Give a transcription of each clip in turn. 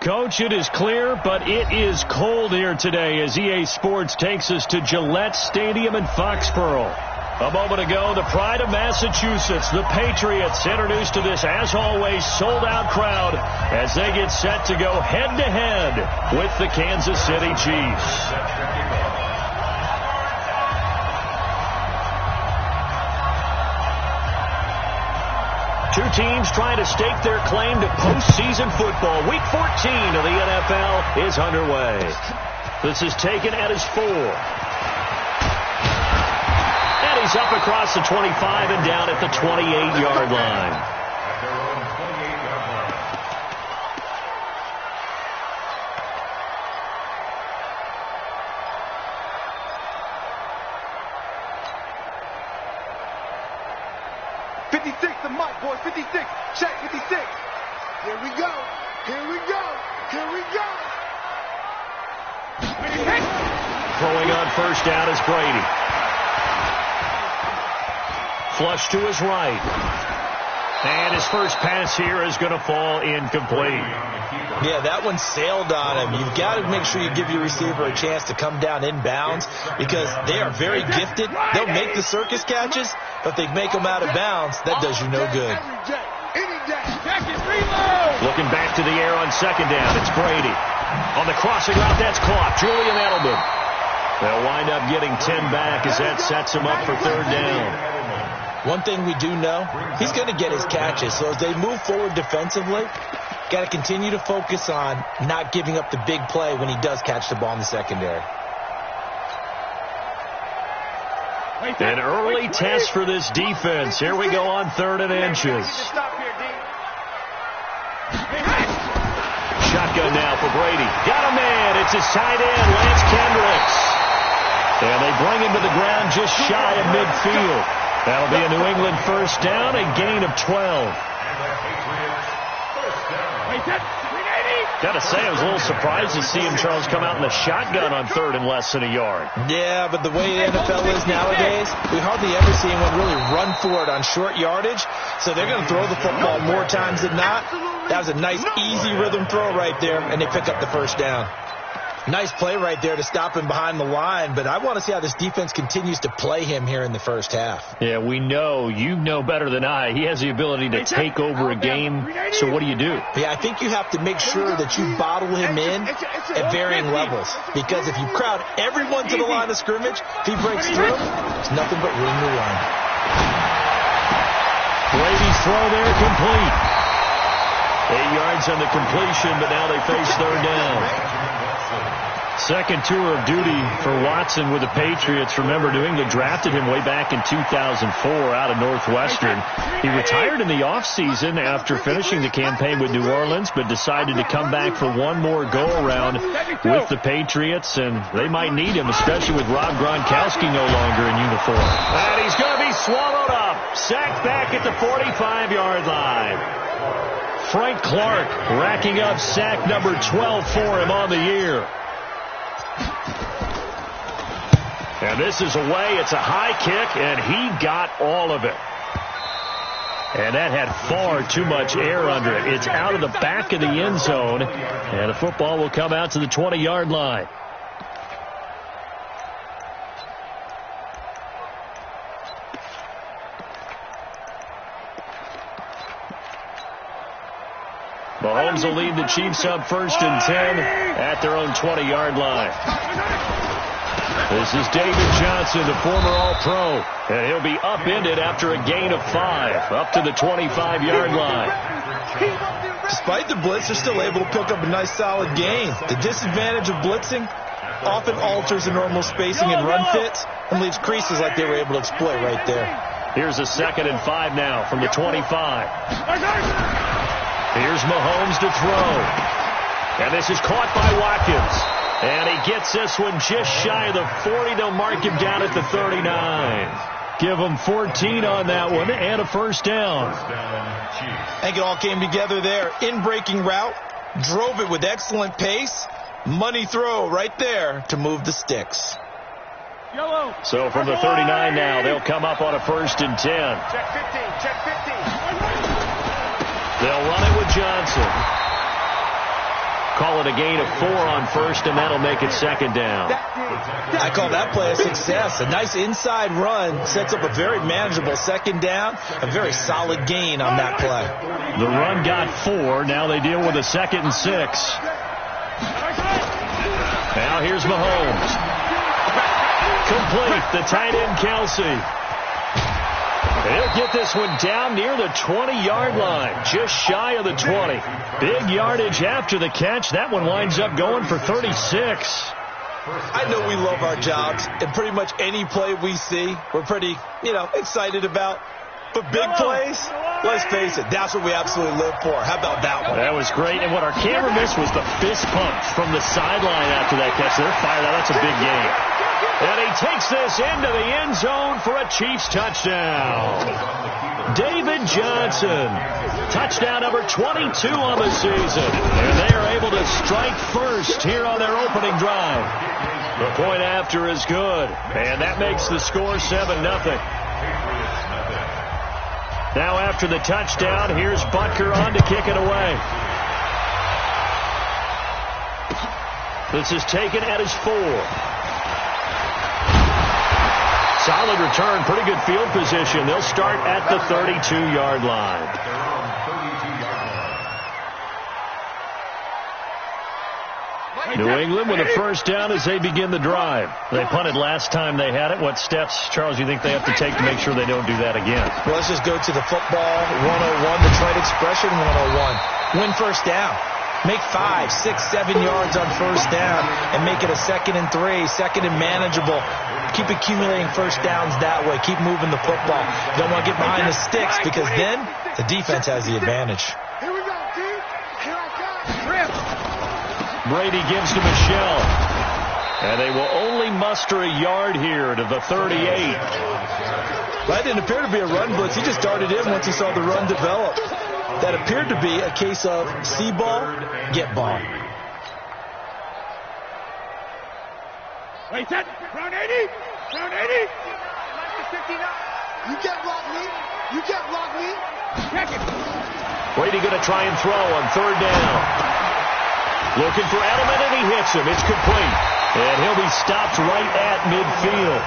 Coach, it is clear, but it is cold here today as EA Sports takes us to Gillette Stadium in Foxborough. A moment ago, the pride of Massachusetts, the Patriots, introduced to this, as always, sold-out crowd as they get set to go head-to-head with the Kansas City Chiefs. Two teams trying to stake their claim to postseason football. Week 14 of the NFL is underway. This is taken at his 4. And he's up across the 25 and down at the 28-yard line. Boy, 56, check 56. Here we go. Here we go. Here we go. Throwing on first down is Brady. Flush to his right. And his first pass here is going to fall incomplete. Yeah, that one sailed on him. You've got to make sure you give your receiver a chance to come down inbounds because they are very gifted. They'll make the circus catches, but they make them out of bounds. That does you no good. Looking back to the air on second down. It's Brady. On the crossing route, that's caught. Julian Edelman. They'll wind up getting 10 back as that sets him up for third down. One thing we do know, he's going to get his catches. So as they move forward defensively, got to continue to focus on not giving up the big play when he does catch the ball in the secondary. An early test for this defense. Here we go on 3rd and inches. Shotgun now for Brady. Got a man. It's his tight end, Lance Kendricks. And they bring him to the ground just shy of midfield. That'll be a New England first down, a gain of 12. Got to say, I was a little surprised to see him, Charles, come out in the shotgun on 3rd and less than a yard. Yeah, but the way the NFL is nowadays, we hardly ever see anyone really run for it on short yardage. So they're going to throw the football more times than not. That was a nice, easy rhythm throw right there, and they pick up the first down. Nice play right there to stop him behind the line, but I want to see how this defense continues to play him here in the first half. Yeah, we know. You know better than I. He has the ability to take over a game, so what do you do? Yeah, I think you have to make sure that you bottle him in at varying levels, because if you crowd everyone to the line of scrimmage, if he breaks through, there's nothing but room to run. Brady's throw there complete. 8 yards on the completion, but now they face third down. Second tour of duty for Watson with the Patriots. Remember, New England drafted him way back in 2004 out of Northwestern. He retired in the offseason after finishing the campaign with New Orleans, but decided to come back for one more go-around with the Patriots, and they might need him, especially with Rob Gronkowski no longer in uniform. And he's going to be swallowed up. Sacked back at the 45-yard line. Frank Clark racking up sack number 12 for him on the year. And this is away. It's a high kick, and he got all of it. And that had far too much air under it. It's out of the back of the end zone, and the football will come out to the 20-yard line. Mahomes will lead the Chiefs up 1st and 10 at their own 20-yard line. This is David Johnson, the former All-Pro, and he'll be upended after a gain of 5, up to the 25-yard line. Despite the blitz, they're still able to pick up a nice solid gain. The disadvantage of blitzing often alters the normal spacing and run fits and leaves creases like they were able to exploit right there. Here's a 2nd and 5 now from the 25. Here's Mahomes to throw. And this is caught by Watkins. And he gets this one just shy of the 40. They'll mark him down at the 39. Give him 14 on that one and a first down. I think it all came together there. In-breaking route. Drove it with excellent pace. Money throw right there to move the sticks. So from the 39 now, they'll come up on a 1st and 10. Check 15, check 15. They'll run it with Johnson. Call it a gain of 4 on first, and that'll make it second down. I call that play a success. A nice inside run sets up a very manageable second down. A very solid gain on that play. The run got 4. Now they deal with a 2nd and 6. Now here's Mahomes. Complete. The tight end, Kelsey. He'll get this one down near the 20-yard line, just shy of the 20. Big yardage after the catch. That one winds up going for 36. I know we love our jobs, and pretty much any play we see, we're pretty, excited about. But big plays, let's face it, that's what we absolutely live for. How about that one? That was great. And what our camera missed was the fist pump from the sideline after that catch. They're fired out. That's a big game. And he takes this into the end zone for a Chiefs touchdown. David Johnson, touchdown number 22 on the season. And they are able to strike first here on their opening drive. The point after is good. And that makes the score 7-0. Now after the touchdown, here's Butker on to kick it away. This is taken at his 4. Solid return, pretty good field position. They'll start at the 32-yard line. New England with a first down as they begin the drive. They punted last time they had it. What steps, Charles, you think they have to take to make sure they don't do that again? Well, let's just go to the football 101, the trade expression 101. Win first down. Make 5, 6, 7 yards on first down and make it a 2nd and 3, 2nd and manageable. Keep accumulating first downs that way. Keep moving the football. Don't want to get behind the sticks because then the defense has the advantage. Here we go, dude. Here I come. Brady gives to Michelle. And they will only muster a yard here to the 38. That didn't appear to be a run blitz. He just darted in once he saw the run develop. That appeared to be a case of see ball, get ball. Wait, set. Round 80. Round 80. You can't block me. You can't block me. Check it. Brady going to try and throw on third down. Looking for Edelman, and he hits him. It's complete. And he'll be stopped right at midfield.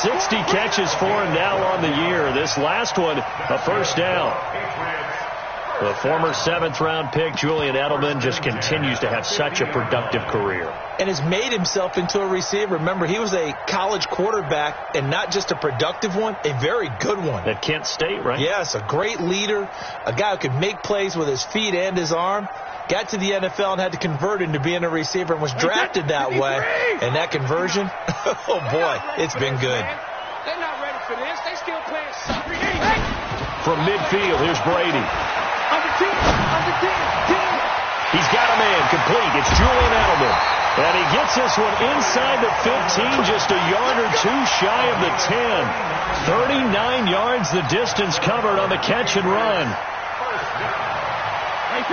60 catches for him now on the year. This last one, a first down. The former 7th-round pick, Julian Edelman, just continues to have such a productive career. And has made himself into a receiver. Remember, he was a college quarterback, and not just a productive one, a very good one. At Kent State, right? Yes, a great leader, a guy who could make plays with his feet and his arm. Got to the NFL and had to convert into being a receiver and was drafted that way. And that conversion, oh boy, it's been good. They're not ready for this. They still playing soccer. From midfield, here's Brady. He's got a man complete. It's Julian Edelman. And he gets this one inside the 15, just a yard or two shy of the 10. 39 yards the distance covered on the catch and run.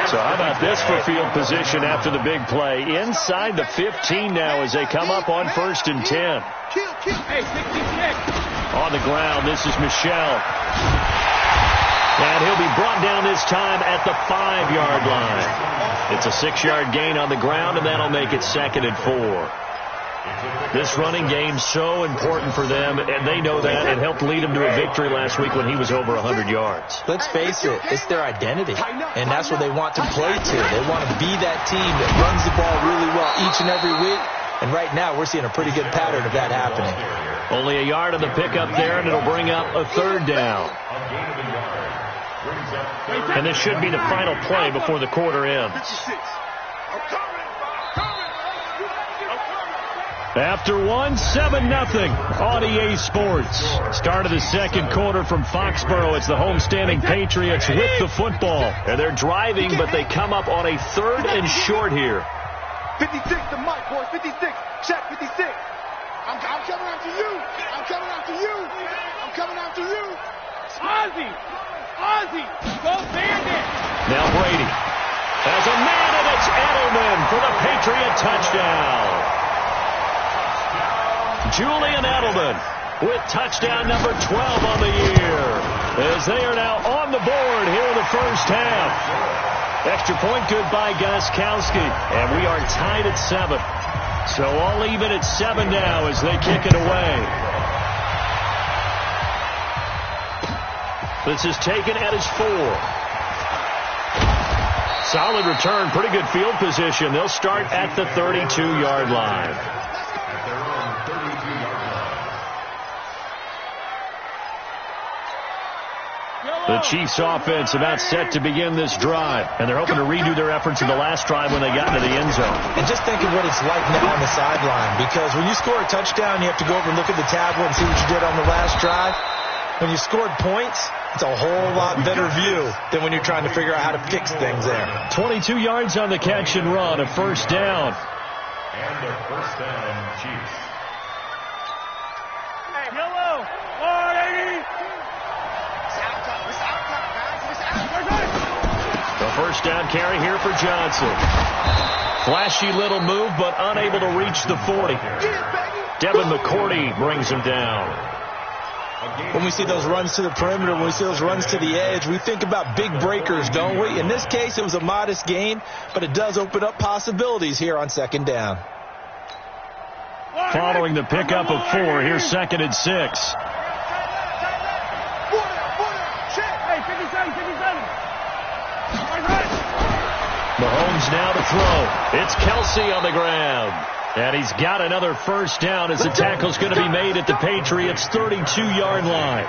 So how about this for field position after the big play? Inside the 15 now as they come up on 1st and 10. On the ground, this is Michelle. And he'll be brought down this time at the 5-yard line. It's a 6-yard gain on the ground, and that'll make it 2nd and 4. This running game's so important for them, and they know that. It helped lead them to a victory last week when he was over 100 yards. Let's face it, it's their identity, and that's what they want to play to. They want to be that team that runs the ball really well each and every week, and right now we're seeing a pretty good pattern of that happening. Only a yard on the pickup there, and it'll bring up a 3rd down. And this should be the final play before the quarter ends. After one, 7-0 on EA Sports. Start of the second quarter from Foxborough. It's the homestanding Patriots with the football. And they're driving, but they come up on a 3rd and short here. 56 to Mike, boys. 56. Check, 56. I'm coming after you. I'm coming after you. I'm coming after you. Ozzy. Go Bandit. Now Brady has a man, and it's Edelman for the Patriot touchdown. Julian Edelman with touchdown number 12 on the year as they are now on the board here in the first half. Extra point good by Gostkowski. And we are tied at 7. So all even at 7 now as they kick it away. This is taken at his 4. Solid return, pretty good field position. They'll start at the 32-yard line. The Chiefs offense about set to begin this drive, and they're hoping to redo their efforts in the last drive when they got into the end zone. And just think of what it's like now on the sideline, because when you score a touchdown, you have to go over and look at the tablet and see what you did on the last drive. When you scored points, it's a whole lot better view than when you're trying to figure out how to fix things there. 22 yards on the catch and run, a first down. And a first down, Chiefs. Hey, yellow, 480. The first down carry here for Johnson. Flashy little move, but unable to reach the 40. Devin McCourty brings him down. When we see those runs to the perimeter, when we see those runs to the edge, we think about big breakers, don't we? In this case, it was a modest gain, but it does open up possibilities here on second down. Following the pickup of 4, here's 2nd and 6. Mahomes now to throw. It's Kelsey on the ground. And he's got another first down as the tackle's going to be made at the Patriots' 32-yard line.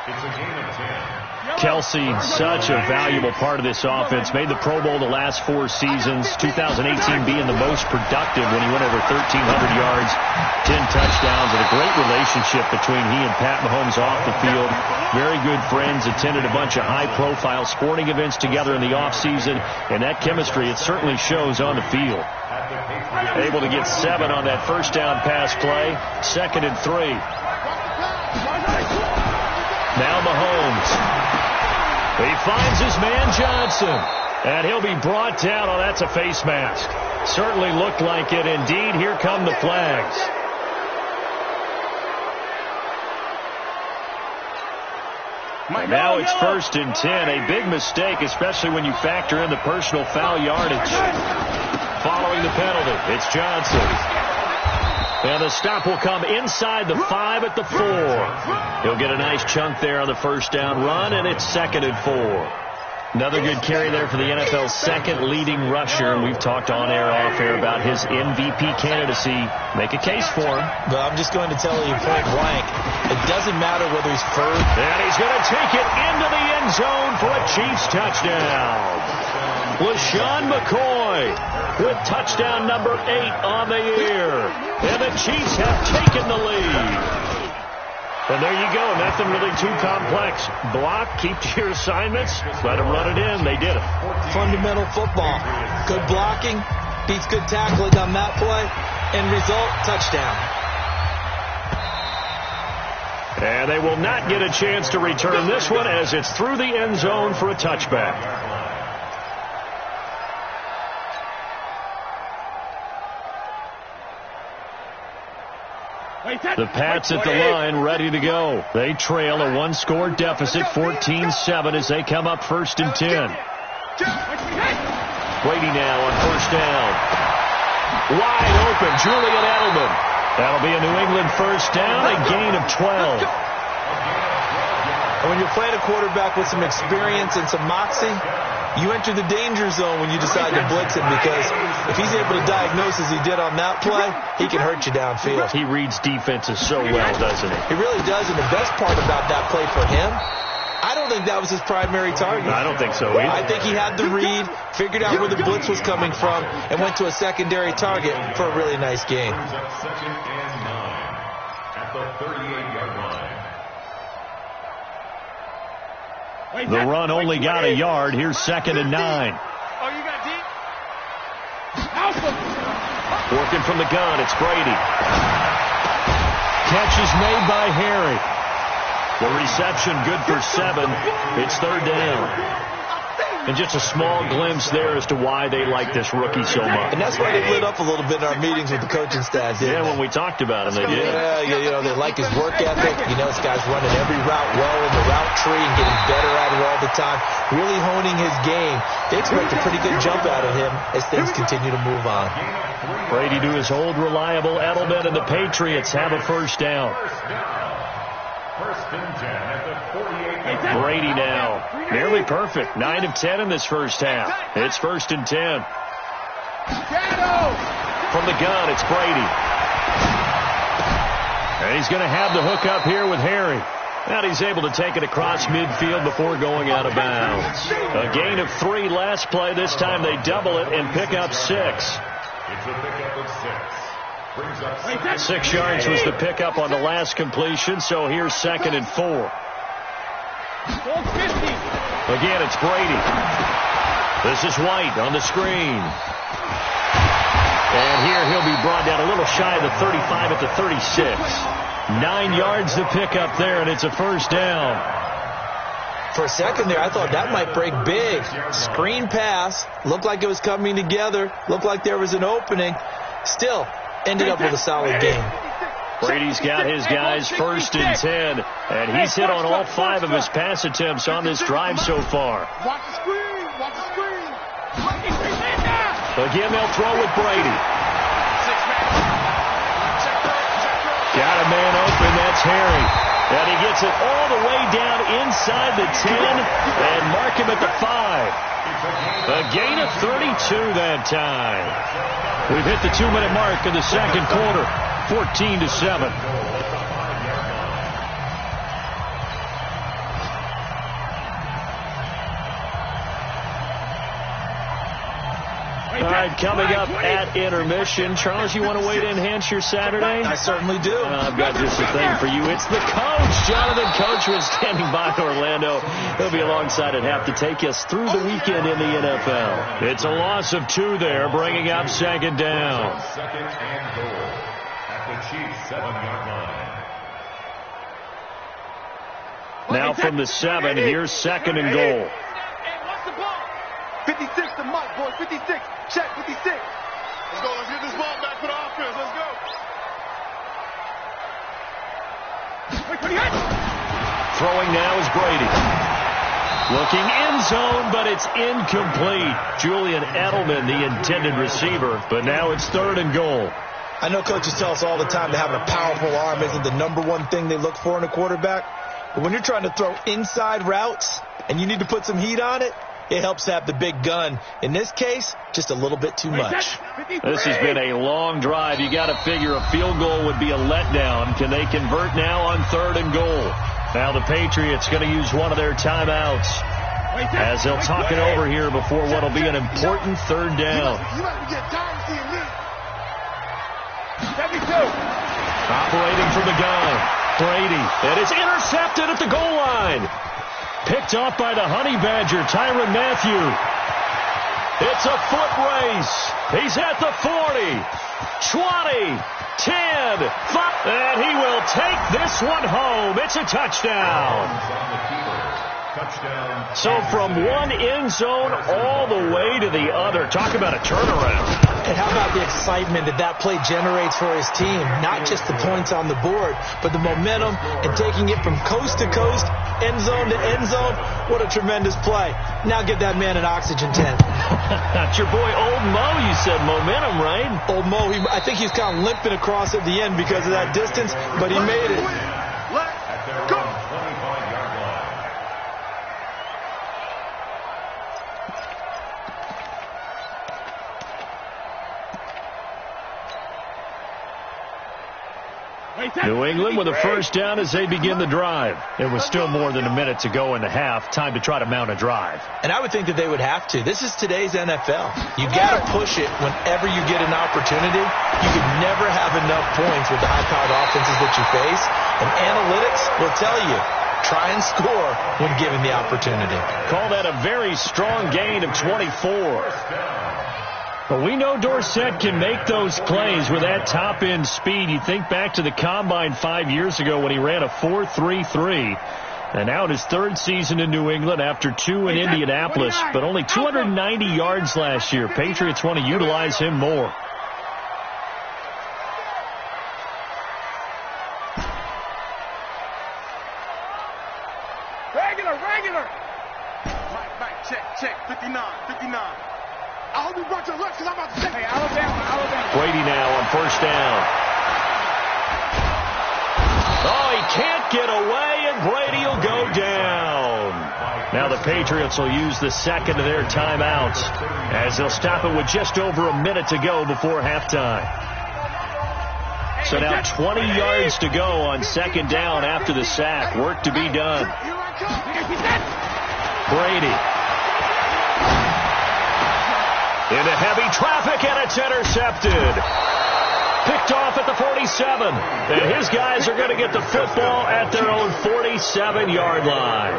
It's a gain of 10. Kelsey, such a valuable part of this offense. Made the Pro Bowl the last 4 seasons. 2018 being the most productive when he went over 1,300 yards, 10 touchdowns, and a great relationship between he and Pat Mahomes off the field. Very good friends, attended a bunch of high-profile sporting events together in the offseason, and that chemistry, it certainly shows on the field. Able to get 7 on that first down pass play. 2nd and 3. Now Mahomes. He finds his man Johnson. And he'll be brought down. Oh, that's a face mask. Certainly looked like it. Indeed, here come the flags. And now it's 1st and 10. A big mistake, especially when you factor in the personal foul yardage. Following the penalty, it's Johnson. And the stop will come inside the 5 at the 4. He'll get a nice chunk there on the first down run, and it's 2nd and 4. Another good carry there for the NFL's 2nd leading rusher. And we've talked on air, off air about his MVP candidacy. Make a case for him. But I'm just going to tell you point blank, it doesn't matter whether he's first. And he's going to take it into the end zone for a Chiefs touchdown. LaShawn McCoy with touchdown number 8 on the year. And the Chiefs have taken the lead. And there you go. Nothing really too complex. Block, keep to your assignments, let them run it in. They did it. Fundamental football. Good blocking beats good tackling on that play. End result, touchdown. And they will not get a chance to return this one as it's through the end zone for a touchback. The Pats at the line, ready to go. They trail a 1-score deficit, 14-7, as they come up 1st and 10. Brady now on first down. Wide open, Julian Edelman. That'll be a New England first down, a gain of 12. And when you're playing a quarterback with some experience and some moxie, you enter the danger zone when you decide to blitz him, because if he's able to diagnose as he did on that play, he can hurt you downfield. He reads defenses so well, doesn't he? He really does, and the best part about that play for him, I don't think that was his primary target. I don't think so either. I think he had the read, figured out where the blitz was coming from, and went to a secondary target for a really nice gain. 2nd and 9 at the 38-yard line. The run only got a yard. Here's 2nd and 9. Oh, you got deep? Working from the gun, it's Brady. Catch is made by Harry. The reception good for 7. It's 3rd down. And just a small glimpse there as to why they like this rookie so much. And that's why they lit up a little bit in our meetings with the coaching staff. Yeah, when we talked about him, they did. Yeah, you know, they like his work ethic. You know, this guy's running every route well in the route tree and getting better at it all the time, really honing his game. They expect a pretty good jump out of him as things continue to move on. Brady to his old reliable Edelman, and the Patriots have a first down. First and 10 at the 48. Brady now, nearly perfect. 9 of 10 in this first half. It's first and 10. From the gun, it's Brady. And he's going to have the hook up here with Harry. And he's able to take it across midfield before going out of bounds. A gain of 3 last play. This time they double it and pick up 6. It's a pickup of 6. Brings up 6 yards was the pickup on the last completion, so here's 2nd and 4. Again, it's Brady. This is White on the screen. And here he'll be brought down a little shy of the 35 at the 36. 9 yards to pick up there, and it's a first down. For a second there, I thought that might break big. Screen pass. Looked like it was coming together. Looked like there was an opening. Still, ended up with a solid game. Brady's got his guys first and 10, and he's hit on all 5 of his pass attempts on this drive so far. Watch the screen. Watch the screen. Again, they'll throw with Brady. Got a man open. That's Harry. And he gets it all the way down inside the 10 and mark him at the 5. A gain of 32 that time. We've hit the 2-minute mark in the second quarter. 14-7. All right, coming up at intermission. Charles, you want to wait to enhance your Saturday? I certainly do. I've got just a thing for you. It's the coach. Jonathan Coach was standing by Orlando. He'll be alongside at half to take us through the weekend in the NFL. It's a loss of 2 there, bringing up 2nd down. 2nd and goal at the Chiefs' 7-yard line. Now from the 7, here's 2nd and goal. 56 to Mike, boys. 56. Check 56. Let's go. Let's get this ball back for the offense. Let's go. Throwing now is Brady. Looking end zone, but it's incomplete. Julian Edelman, the intended receiver, but now it's 3rd and goal. I know coaches tell us all the time that having a powerful arm isn't the #1 thing they look for in a quarterback. But when you're trying to throw inside routes and you need to put some heat on it, it helps to have the big gun. In this case, just a little bit too much. This has been a long drive. You got to figure a field goal would be a letdown. Can they convert now on 3rd and goal? Now the Patriots going to use one of their timeouts as they'll talk it over here before what will be an important 3rd down. Operating from the gun, Brady. And it's intercepted at the goal line. Picked off by the Honey Badger, Tyrann Mathieu. It's a foot race. He's at the 40, 20, 10, 5, and he will take this one home. It's a touchdown. So from one end zone all the way to the other. Talk about a turnaround. And how about the excitement that play generates for his team? Not just the points on the board, but the momentum and taking it from coast to coast, end zone to end zone. What a tremendous play. Now give that man an oxygen tent. That's your boy Old Mo. You said momentum, right? Old Mo, I think he's kind of limping across at the end because of that distance, but he made it. Let's go. 25-yard line. New England with a first down as they begin the drive. It was still more than a minute to go in the half. Time to try to mount a drive. And I would think that they would have to. This is today's NFL. You got to push it whenever you get an opportunity. You could never have enough points with the high-powered offenses that you face. And analytics will tell you, try and score when given the opportunity. Call that a very strong gain of 24. But we know Dorsett can make those plays with that top-end speed. You think back to the Combine 5 years ago when he ran a 4.33. And now in his third season in New England after 2 in Indianapolis, but only 290 yards last year. Patriots want to utilize him more. Regular. Mike, check. 59. I hope you brought your lunch because I'm about to check. Hey, Alabama. Brady now on first down. Oh, he can't get away, and Brady will go down. Now the Patriots will use the second of their timeouts as they'll stop it with just over a minute to go before halftime. So now 20 yards to go on second down after the sack. Work to be done. Brady. Into heavy traffic, and it's intercepted. Picked off at the 47. And his guys are going to get the football at their own 47-yard line.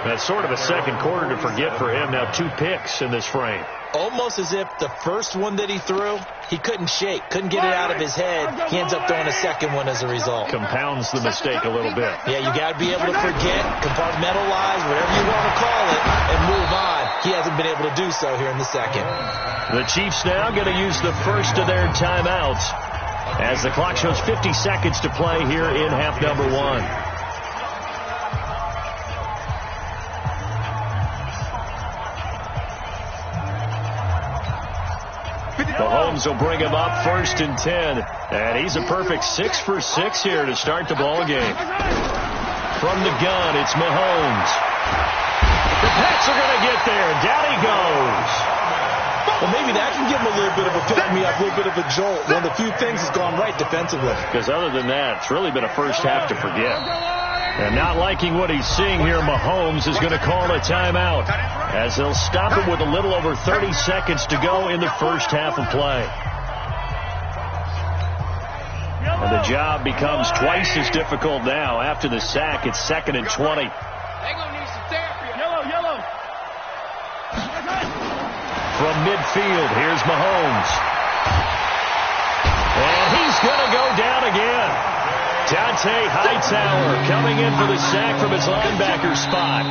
That's sort of a second quarter to forget for him. Now 2 picks in this frame. Almost as if the first one that he threw, he couldn't shake, couldn't get it out of his head. He ends up throwing a second one as a result. Compounds the mistake a little bit. Yeah, you got to be able to forget, compartmentalize, whatever you want to call it, and move on. He hasn't been able to do so here in the second. The Chiefs now going to use the first of their timeouts as the clock shows 50 seconds to play here in half number 1. Mahomes will bring him up 1st and 10. And he's a perfect 6 for 6 here to start the ball game. From the gun, it's Mahomes. The Pats are going to get there. Down he goes. Well, maybe that can give him a little bit of a pick-me-up, a little bit of a jolt. One of the few things has gone right defensively. Because other than that, it's really been a first half to forget. And not liking what he's seeing here, Mahomes is going to call a timeout as they'll stop it with a little over 30 seconds to go in the first half of play. And the job becomes twice as difficult now. After the sack, it's 2nd and 20. Yellow. From midfield, here's Mahomes. And he's going to go down again. Dante Hightower coming in for the sack from his linebacker spot.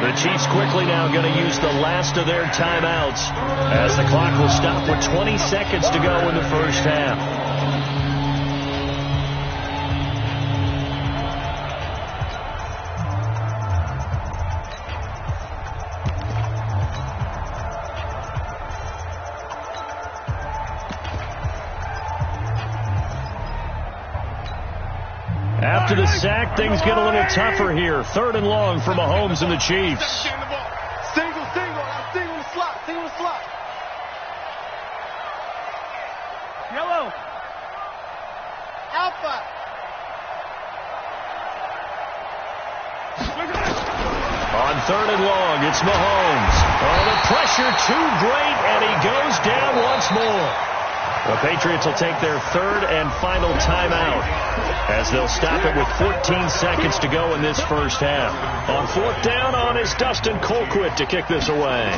The Chiefs quickly now going to use the last of their timeouts as the clock will stop with 20 seconds to go in the first half. After the sack, things get a little tougher here. 3rd and long for Mahomes and the Chiefs. Single the slot. Yellow. Alpha. On 3rd and long, it's Mahomes. Oh, the pressure too great, and he goes down once more. The Patriots will take their 3rd and final timeout as they'll stop it with 14 seconds to go in this first half. On 4th down is Dustin Colquitt to kick this away.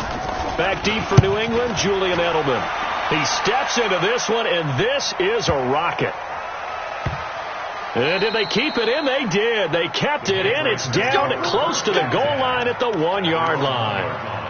Back deep for New England, Julian Edelman. He steps into this one, and this is a rocket. And did they keep it in? They did. They kept it in. It's down close to the goal line at the 1-yard line.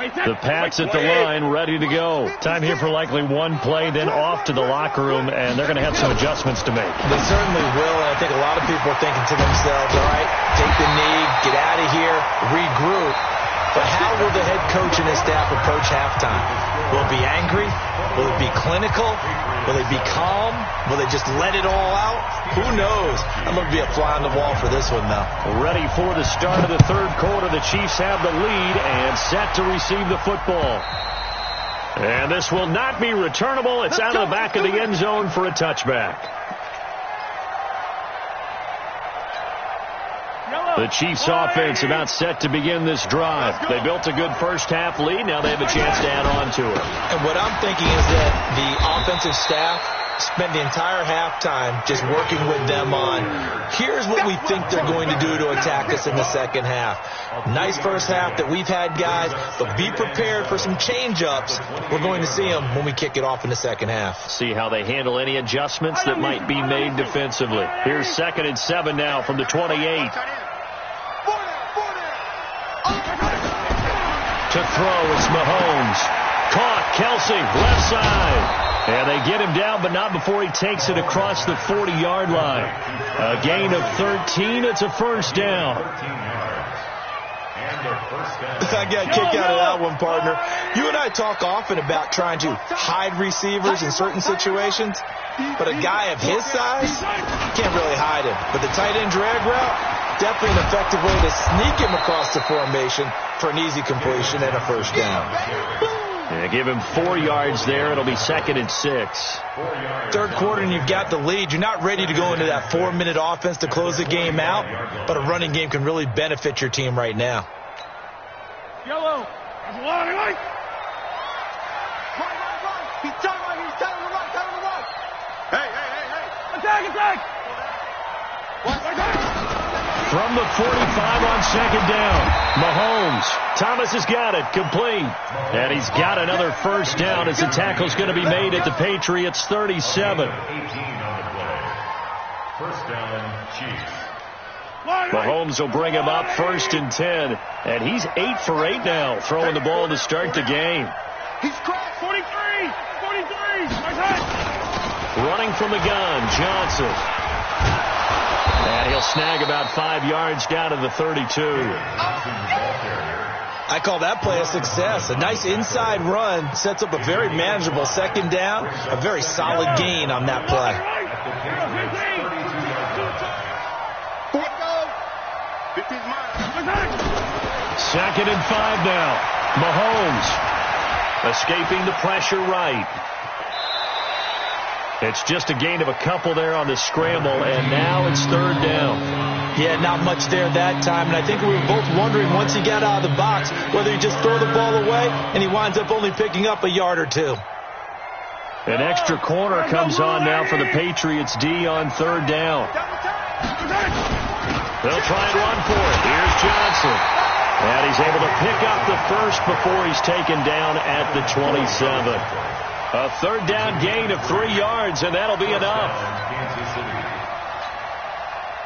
The Pats at the line, ready to go. Time here for likely one play, then off to the locker room, and they're going to have some adjustments to make. They certainly will, and I think a lot of people are thinking to themselves, all right, take the knee, get out of here, regroup. But how will the head coach and his staff approach halftime? Will it be angry? Will it be clinical? Will it be calm? Will they just let it all out? Who knows? I'm going to be a fly on the wall for this one, though. Ready for the start of the 3rd quarter. The Chiefs have the lead and set to receive the football. And this will not be returnable. It's out of the back of the end zone for a touchback. The Chiefs offense about set to begin this drive. They built a good first half lead. Now they have a chance to add on to it. And what I'm thinking is that the offensive staff spend the entire halftime just working with them on, here's what we think they're going to do to attack us in the second half. Nice first half that we've had, guys, but be prepared for some change-ups. We're going to see them when we kick it off in the second half. See how they handle any adjustments that might be made defensively. Here's 2nd and 7 now from the 28. To throw, it's Mahomes. Caught, Kelsey, left side. And they get him down, but not before he takes it across the 40-yard line. A gain of 13. It's a first down. I got a kick out of that one, partner. You and I talk often about trying to hide receivers in certain situations, but a guy of his size, you can't really hide him. But the tight end drag route, definitely an effective way to sneak him across the formation for an easy completion and a first down. Yeah, give him 4 yards there. It'll be 2nd and 6. Third quarter and you've got the lead. You're not ready to go into that 4-minute offense to close the game out, but a running game can really benefit your team right now. Yellow. Right. He's telling right. He's telling the right. Telling the right. Hey. Attack. From the 45 on 2nd down, Mahomes. Thomas has got it, complete. And he's got another first down as the tackle's going to be made at the Patriots' 37. 18 on the play. First down, Chiefs. Mahomes will bring him up 1st and 10. And he's 8 for 8 now, throwing the ball to start the game. He's cracked. 43. Running from the gun, Johnson. And he'll snag about 5 yards down to the 32. I call that play a success. A nice inside run sets up a very manageable 2nd down. A very solid gain on that play. 2nd and 5 now. Mahomes escaping the pressure right. It's just a gain of a couple there on the scramble, and now it's 3rd down. Yeah, not much there that time, and I think we were both wondering once he got out of the box whether he just throw the ball away, and he winds up only picking up a yard or 2. An extra corner comes on now for the Patriots D on 3rd down. They'll try and run for it. Here's Johnson. And he's able to pick up the first before he's taken down at the 27. A 3rd down gain of 3 yards, and that'll be enough.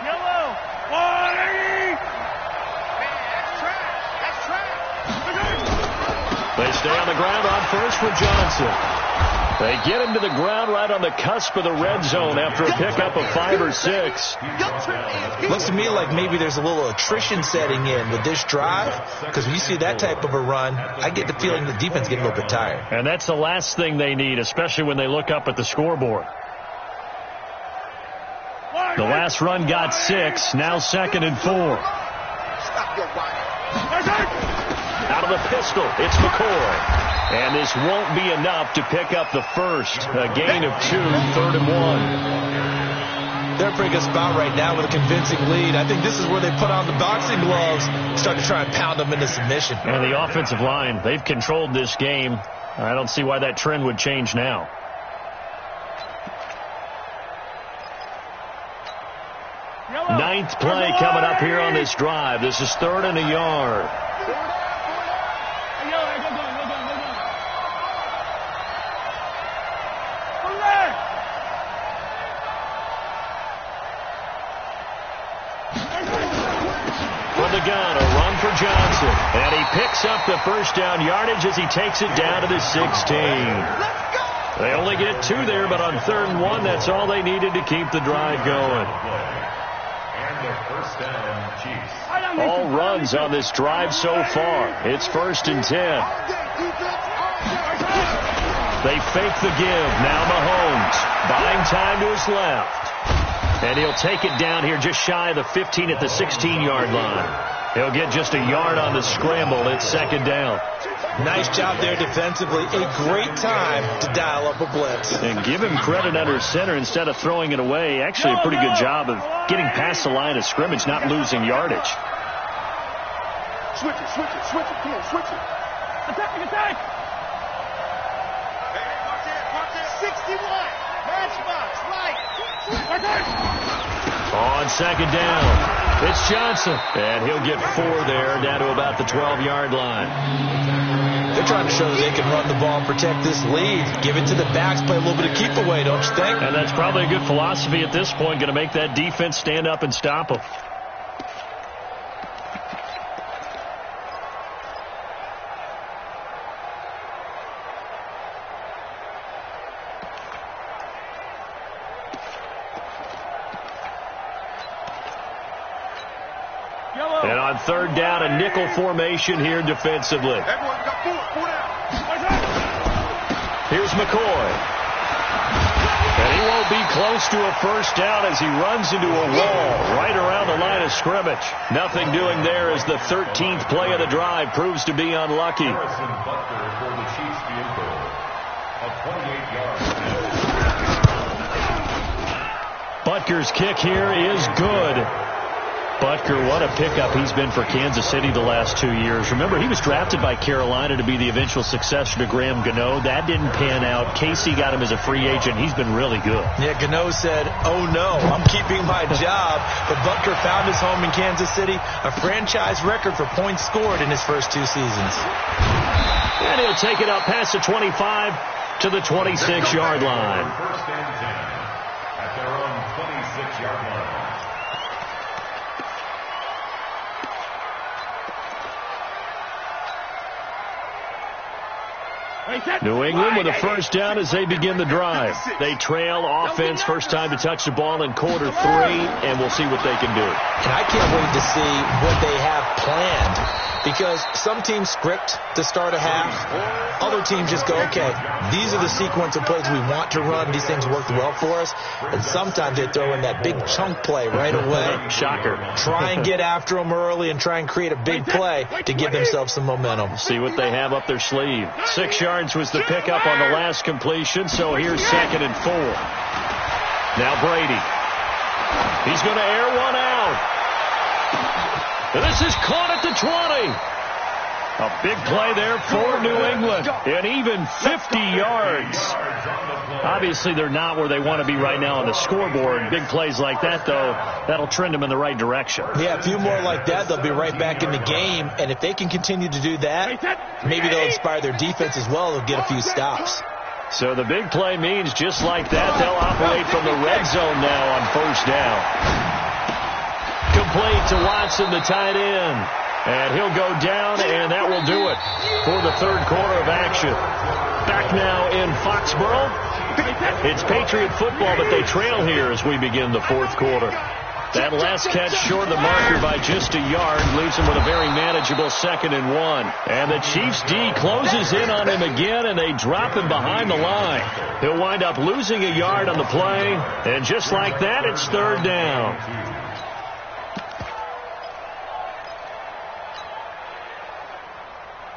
Yellow. 180. That's track. They stay on the ground on first for Johnson. They get him to the ground right on the cusp of the red zone after a pickup of 5 or 6. Looks to me like maybe there's a little attrition setting in with this drive, because when you see that type of a run, I get the feeling the defense getting a little bit tired. And that's the last thing they need, especially when they look up at the scoreboard. The last run got 6, now 2nd and 4. Out of the pistol, it's McCoy. And this won't be enough to pick up the first. A gain of 2, 3rd and 1. They're a pretty good spot right now with a convincing lead. I think this is where they put on the boxing gloves, start to try and pound them into submission. And the offensive line, they've controlled this game. I don't see why that trend would change now. Ninth play coming up here on this drive. This is 3rd and a yard. From the gun, a run for Johnson. And he picks up the first down yardage as he takes it down to the 16. They only get 2 there, but on 3rd and 1, that's all they needed to keep the drive going. All runs on this drive so far. It's 1st and 10. They fake the give. Now Mahomes buying time to his left. And he'll take it down here just shy of the 15 at the 16-yard line. He'll get just a yard on the scramble. It's 2nd down. Nice job there defensively. A great time to dial up a blitz. And give him credit under center instead of throwing it away. Actually a pretty good job of getting past the line of scrimmage, not losing yardage. Switch it. Come on, switch it. Attack. Hey, watch it. 61. Match On second down, it's Johnson. And he'll get 4 there, down to about the 12-yard line. They're trying to show that they can run the ball and protect this lead. Give it to the backs, play a little bit of keep away, don't you think? And that's probably a good philosophy at this point, going to make that defense stand up and stop them. And on third down, a nickel formation here defensively. Here's McCoy. And he won't be close to a first down as he runs into a wall right around the line of scrimmage. Nothing doing there as the 13th play of the drive proves to be unlucky. Butker's kick here is good. Butker, what a pickup he's been for Kansas City the last 2 years. Remember, he was drafted by Carolina to be the eventual successor to Graham Gano. That didn't pan out. Casey got him as a free agent. He's been really good. Yeah, Gano said, oh no, I'm keeping my job. But Butker found his home in Kansas City, a franchise record for points scored in his first 2 seasons. And he'll take it up past the 25 to the 26-yard line. First and 10 at their own 26-yard line. New England with a first down as they begin the drive. They trail offense, first time to touch the ball in quarter 3, and we'll see what they can do. And I can't wait to see what they have planned, because some teams script to start a half. Other teams just go, okay, these are the sequence of plays we want to run. These things worked well for us. And sometimes they throw in that big chunk play right away. Shocker. Try and get after them early and try and create a big play to give themselves some momentum. See what they have up their sleeve. 6 yards was the pickup on the last completion, so here's 2nd and 4. Now Brady. He's going to air one out. And this is caught at the 20. A big play there for New England. And even 50 yards. Obviously, they're not where they want to be right now on the scoreboard. Big plays like that, though, that'll trend them in the right direction. Yeah, a few more like that, they'll be right back in the game. And if they can continue to do that, maybe they'll inspire their defense as well. They'll get a few stops. So the big play means just like that, they'll operate from the red zone now on first down. Complete to Watson, the tight end. And he'll go down, and that will do it for the third quarter of action. Back now in Foxborough. It's Patriot football, but they trail here as we begin the fourth quarter. That last catch short of the marker by just a yard leaves him with a very manageable 2nd and 1. And the Chiefs D closes in on him again, and they drop him behind the line. He'll wind up losing a yard on the play, and just like that, it's third down.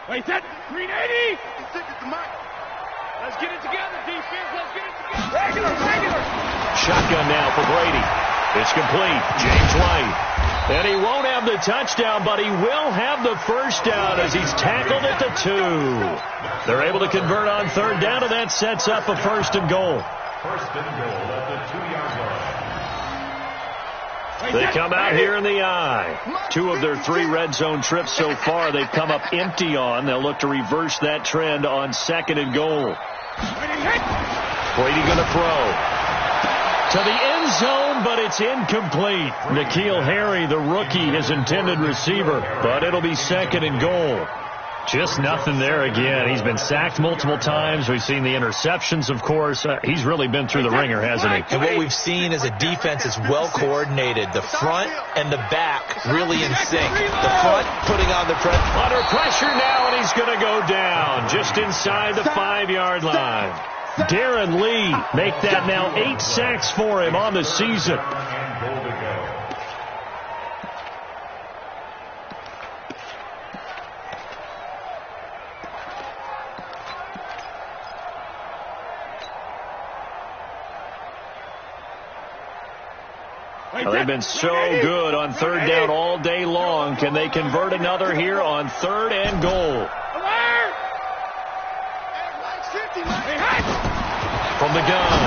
Wait, that 380. Let's get it together, defense. Let's get it together. Regular. Shotgun now for Brady. It's complete. James White. And he won't have the touchdown, but he will have the first down as he's tackled at the 2. They're able to convert on third down, and that sets up a 1st and goal. 1st and goal at the 2-yard line. They come out here in the eye. 2 of their 3 red zone trips so far they've come up empty on. They'll look to reverse that trend on 2nd and goal. Brady going to throw to the end zone, but it's incomplete. N'Keal Harry, the rookie, his intended receiver, but it'll be 2nd and goal. Just nothing there again. He's been sacked multiple times. We've seen the interceptions, of course. He's really been through the ringer, hasn't he? And what we've seen is a defense that's well coordinated. The front and the back really in sync. The front putting on the pressure. Under pressure now, and he's going to go down just inside the 5-yard line. Darren Lee make that now 8 sacks for him on the season. Well, they've been so good on third down all day long. Can they convert another here on 3rd and goal? from the gun.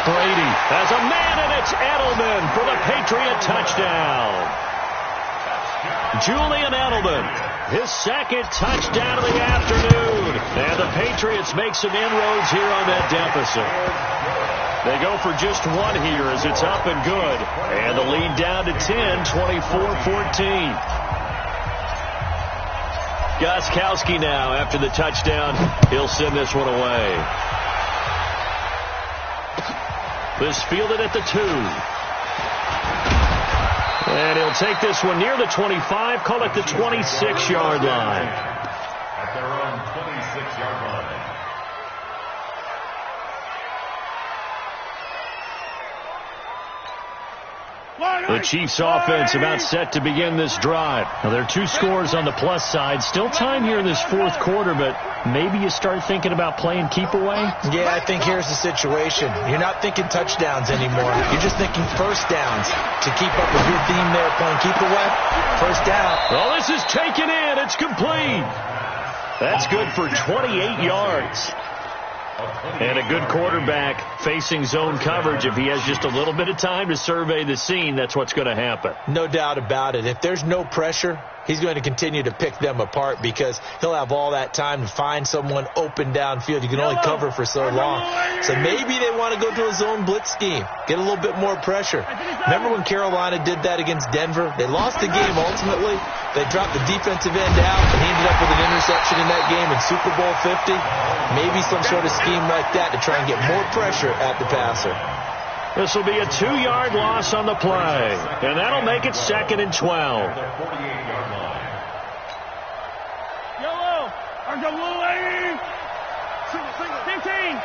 Brady has a man, and it's Edelman for the Patriot touchdown. Julian Edelman, his second touchdown of the afternoon. And the Patriots make some inroads here on that deficit. They go for just one here as it's up and good. And the lead down to 10, 24-14. Gostkowski now after the touchdown. He'll send this one away. This fielded at the 2. And he'll take this one near the 25, call it the 26-yard line. At their own 26-yard line. The Chiefs offense about set to begin this drive. Now, there are 2 scores on the plus side. Still time here in this fourth quarter, but maybe you start thinking about playing keep away? Yeah, I think here's the situation. You're not thinking touchdowns anymore. You're just thinking first downs. To keep up with your theme there, playing keep away, first down. Well, this is taken in. It's complete. That's good for 28 yards. And a good quarterback facing zone coverage. If he has just a little bit of time to survey the scene, that's what's going to happen. No doubt about it. If there's no pressure, he's going to continue to pick them apart because he'll have all that time to find someone open downfield. You can only cover for so long. So maybe they want to go to a zone blitz scheme, get a little bit more pressure. Remember when Carolina did that against Denver? They lost the game ultimately. They dropped the defensive end out, and he ended up with an interception in that game in Super Bowl 50. Maybe some sort of scheme like that to try and get more pressure at the passer. This will be a 2-yard loss on the play, and that'll make it 2nd and 12. Yellow. RWA. 15.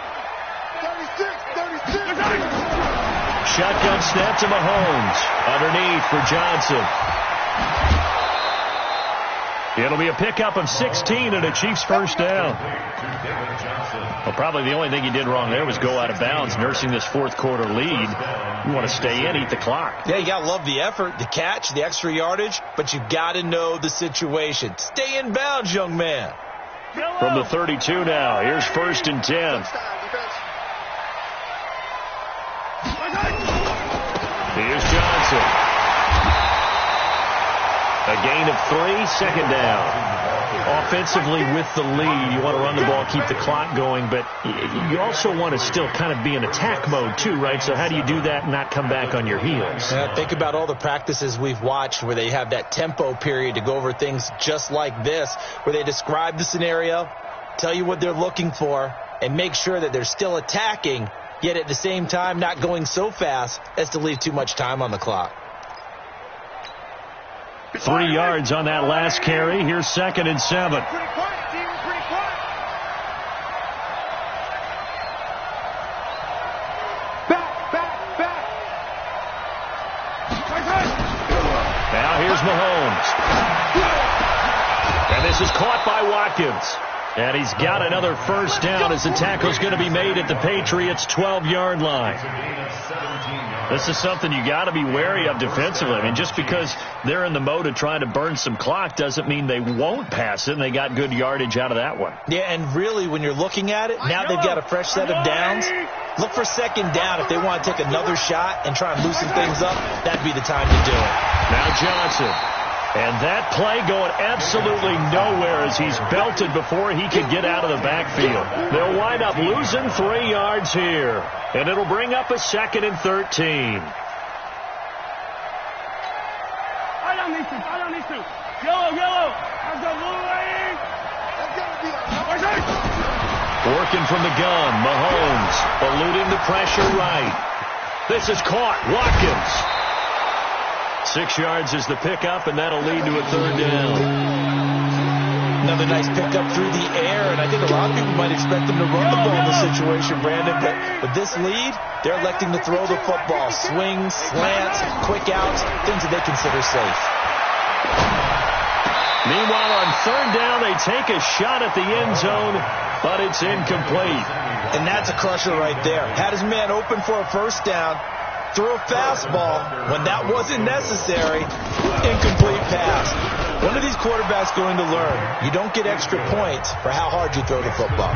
36. Shotgun snap to Mahomes. Underneath for Johnson. It'll be a pickup of 16 and a Chiefs first down. Well, probably the only thing he did wrong there was go out of bounds, nursing this fourth quarter lead. You want to stay in, eat the clock. Yeah, you got to love the effort, the catch, the extra yardage, but you got to know the situation. Stay in bounds, young man. From the 32 now, here's 1st and 10. Here's Johnson. A gain of 3, 2nd down. Offensively with the lead, you want to run the ball, keep the clock going, but you also want to still kind of be in attack mode too, right? So how do you do that and not come back on your heels? Think about all the practices we've watched where they have that tempo period to go over things just like this, where they describe the scenario, tell you what they're looking for, and make sure that they're still attacking, yet at the same time not going so fast as to leave too much time on the clock. 3 yards on that last carry. Here's 2nd and 7. Now here's Mahomes. And this is caught by Watkins. And he's got another first down as the tackle's going to be made at the Patriots' 12-yard line. This is something you got to be wary of defensively. I mean, just because they're in the mode of trying to burn some clock doesn't mean they won't pass it, and they got good yardage out of that one. Yeah, and really, when you're looking at it, now they've got a fresh set of downs. Look for 2nd down. If they want to take another shot and try and loosen things up, that'd be the time to do it. Now Johnson. And that play going absolutely nowhere as he's belted before he could get out of the backfield. They'll wind up losing 3 yards here. And it'll bring up a 2nd and 13. I don't need to. Yellow. Working from the gun. Mahomes eluding the pressure right. This is caught. Watkins. 6 yards is the pickup, and that'll lead to a 3rd down. Another nice pickup through the air, and I think a lot of people might expect them to run the ball in this situation, Brandon, but with this lead, they're electing to throw the football. Swings, slants, quick outs, things that they consider safe. Meanwhile, on 3rd down, they take a shot at the end zone, but it's incomplete. And that's a crusher right there. Had his man open for a first down, threw a fastball when that wasn't necessary. Incomplete pass. When are these quarterbacks going to learn? You don't get extra points for how hard you throw the football.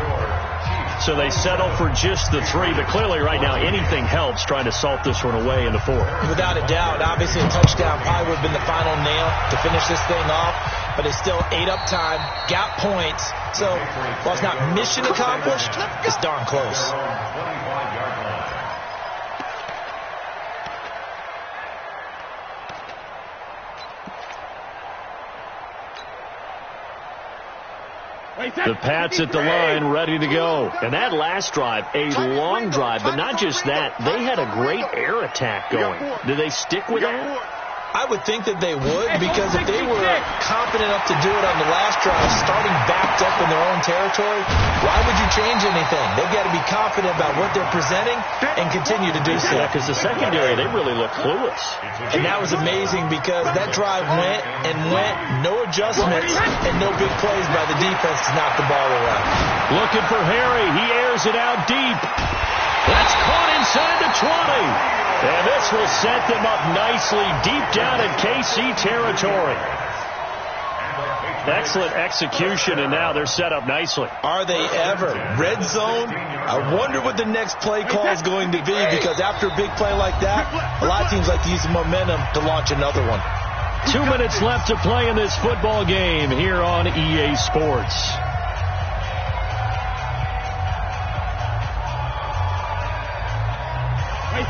So they settle for just the 3, but clearly right now anything helps trying to salt this one away in the 4th. Without a doubt, obviously a touchdown probably would have been the final nail to finish this thing off, but it's still ate up time, got points. So while it's not mission accomplished, it's darn close. The Pats at the line, ready to go. And that last drive, a long drive, but not just that. They had a great air attack going. Did they stick with that? I would think that they would, because if they were confident enough to do it on the last drive, starting backed up in their own territory, why would you change anything? They've got to be confident about what they're presenting and continue to do so. Yeah, because the secondary, they really look clueless. And that was amazing because that drive went and went, no adjustments, and no big plays by the defense to knock the ball away. Looking for Harry. He airs it out deep. That's caught inside the 20. And this will set them up nicely deep down in KC territory. Excellent execution, and now they're set up nicely. Are they ever? Red zone? I wonder what the next play call is going to be, because after a big play like that, a lot of teams like to use the momentum to launch another one. 2 minutes left to play in this football game here on EA Sports.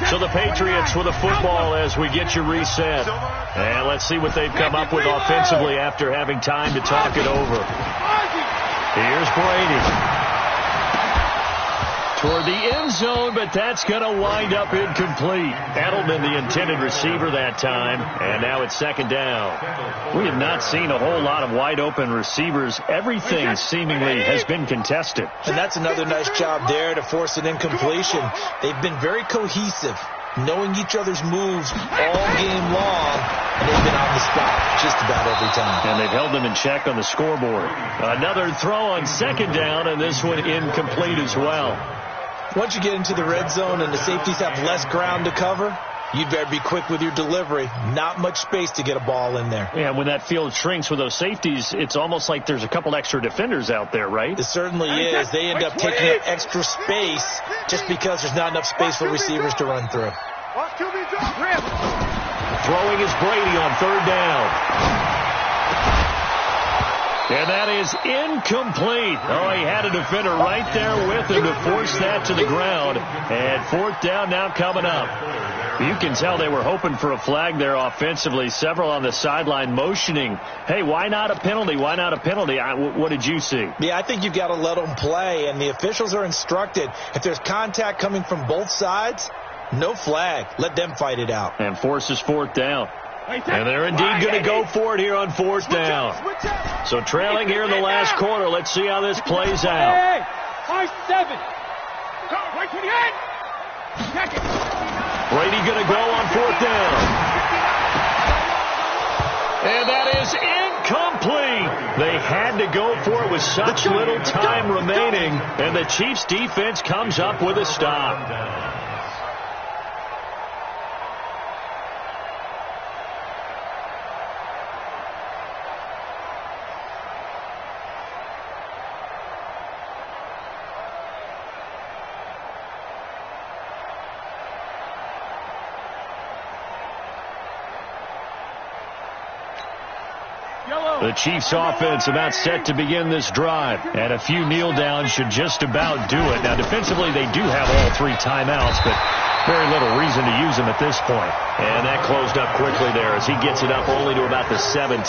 So the Patriots with a football as we get you reset. And let's see what they've come up with offensively after having time to talk it over. Here's Brady. Toward the end zone, but that's going to wind up incomplete. Edelman, the intended receiver that time, and now it's 2nd down. We have not seen a whole lot of wide-open receivers. Everything seemingly has been contested. And that's another nice job there to force an incompletion. They've been very cohesive, knowing each other's moves all game long, and they've been on the spot just about every time. And they've held them in check on the scoreboard. Another throw on 2nd down, and this one incomplete as well. Once you get into the red zone and the safeties have less ground to cover, you'd better be quick with your delivery. Not much space to get a ball in there. Yeah, when that field shrinks with those safeties, it's almost like there's a couple extra defenders out there, right? It certainly is. They end up taking up extra space just because there's not enough space for receivers to run through. Throwing is Brady on 3rd down. And that is incomplete. Oh, he had a defender right there with him to force that to the ground. And 4th down now coming up. You can tell they were hoping for a flag there offensively. Several on the sideline motioning, hey, why not a penalty? Why not a penalty? What did you see? Yeah, I think you've got to let them play. And the officials are instructed, if there's contact coming from both sides, no flag. Let them fight it out. And forces 4th down. And they're indeed going to go for it here on 4th down. So trailing here in the last quarter. Let's see how this plays out. 5-7. Brady going to go on 4th down. And that is incomplete. They had to go for it with such little time remaining. And the Chiefs defense comes up with a stop. The Chiefs offense about set to begin this drive. And a few kneel downs should just about do it. Now defensively they do have all 3 timeouts, but very little reason to use them at this point. And that closed up quickly there as he gets it up only to about the 17.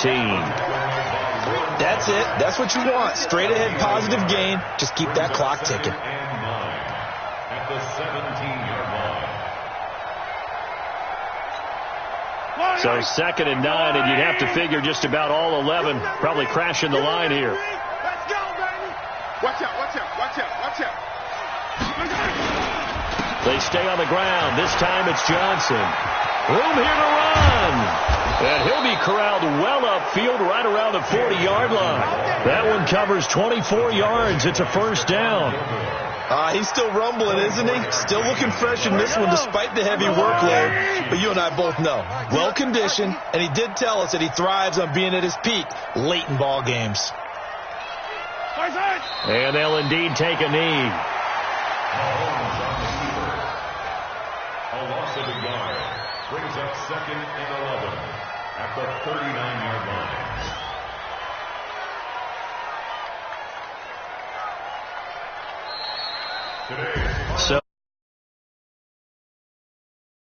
That's it. That's what you want. Straight ahead positive gain. Just keep that clock ticking. At the 17-yard line. So 2nd and 9, and you'd have to figure just about all 11 probably crashing the line here. Let's go, baby. Watch out, watch out, watch out, watch out. They stay on the ground. This time it's Johnson. Room here to run. And he'll be corralled well upfield right around the 40-yard line. That one covers 24 yards. It's a 1st down. He's still rumbling, isn't he? Still looking fresh in this one despite the heavy workload. But you and I both know, well-conditioned, and he did tell us that he thrives on being at his peak late in ball games. And they'll indeed take a knee. Mahomes on the keeper. A loss of a yard. Brings up 2nd and 11 at the 39-yard line. So